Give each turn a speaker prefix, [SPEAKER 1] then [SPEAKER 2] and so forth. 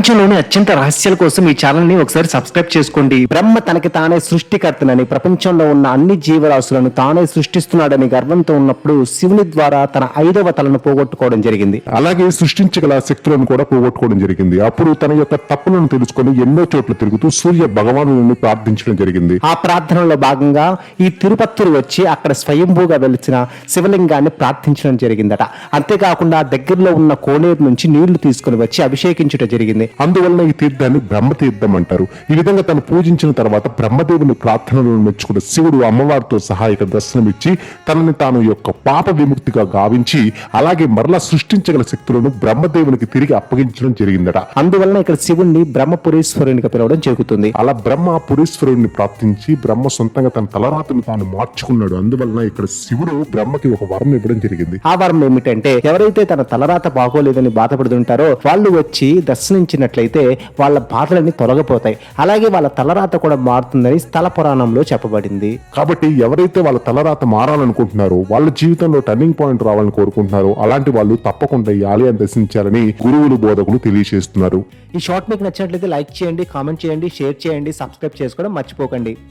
[SPEAKER 1] ప్రపంచంలోని అత్యంత రహస్యాల కోసం ఈ ఛానల్ ని ఒకసారి సబ్స్క్రైబ్ చేసుకోండి. బ్రహ్మ తనకి తానే సృష్టికర్తనని, ప్రపంచంలో ఉన్న అన్ని జీవరాశులను తానే సృష్టిస్తున్నాడని గర్వంతో ఉన్నప్పుడు శివుని ద్వారా తన 5వ తలను పోగొట్టుకోవడం జరిగింది.
[SPEAKER 2] అలాగే సృష్టించగల శక్తులను కూడా పోగొట్టుకోవడం జరిగింది. అప్పుడు తన యొక్క తప్పులను తెలుసుకొని ఎన్నో చోట్ల తిరుగుతూ సూర్య భగవానుని ప్రార్థించడం జరిగింది.
[SPEAKER 1] ఆ ప్రార్థనలో భాగంగా ఈ తిరుపత్తూరు వచ్చి అక్కడ స్వయంభూగా వెలిసిన శివలింగాన్ని ప్రార్థించడం జరిగిందట. అంతేకాకుండా దగ్గరలో ఉన్న కోనేరు నుంచి నీళ్లు తీసుకుని వచ్చి అభిషేకించడం జరిగింది.
[SPEAKER 2] అందువలన ఈ తీర్థాన్ని బ్రహ్మతీర్థం అంటారు. ఈ విధంగా తను పూజించిన తర్వాత బ్రహ్మదేవుని ప్రార్థనలను మెచ్చుకున్న శివుడు అమ్మవారితో సహా ఇక్కడ దర్శనమిచ్చి తనని తాను యొక్క పాప విముక్తిగా గావించి అలాగే మరలా సృష్టించగల శక్తులను బ్రహ్మదేవునికి తిరిగి అప్పగించడం జరిగిందట.
[SPEAKER 1] అందువలన ఇక్కడ శివుణ్ణి బ్రహ్మపురీశ్వరునిగా పిలవడం జరుగుతుంది.
[SPEAKER 2] అలా బ్రహ్మ పురీశ్వరుడిని ప్రార్థించి బ్రహ్మ సొంతంగా తన తలరాతను తాను మార్చుకున్నాడు. అందువలన ఇక్కడ శివుడు బ్రహ్మకి ఒక వరం ఇవ్వడం జరిగింది.
[SPEAKER 1] ఆ వరం ఏమిటంటే, ఎవరైతే తన తలరాత బాగోలేదని బాధపడుతుంటారో వాళ్ళు వచ్చి దర్శనించినట్లయితే వాళ్ళ బాధలన్నీ తొలగిపోతాయి. అలాగే వాళ్ళ తలరాత కూడా మారుతుందని స్థల పురాణంలో చెప్పబడింది.
[SPEAKER 2] కాబట్టి ఎవరైతే వాళ్ళ తలరాత మారాలనుకుంటున్నారో, వాళ్ళ జీవితంలో టర్నింగ్ పాయింట్ రావాలని కోరుకుంటున్నారో అలాంటి వాళ్ళు తప్పకుండా ఈ ఆలయాన్ని దర్శించాలని గురువులు బోధకులు తెలియజేస్తున్నారు.
[SPEAKER 1] ఈ షార్ట్ మీకు నచ్చినట్లయితే లైక్ చేయండి, కామెంట్ చేయండి, షేర్ చేయండి, సబ్స్క్రైబ్ చేసుకోవడం మర్చిపోకండి.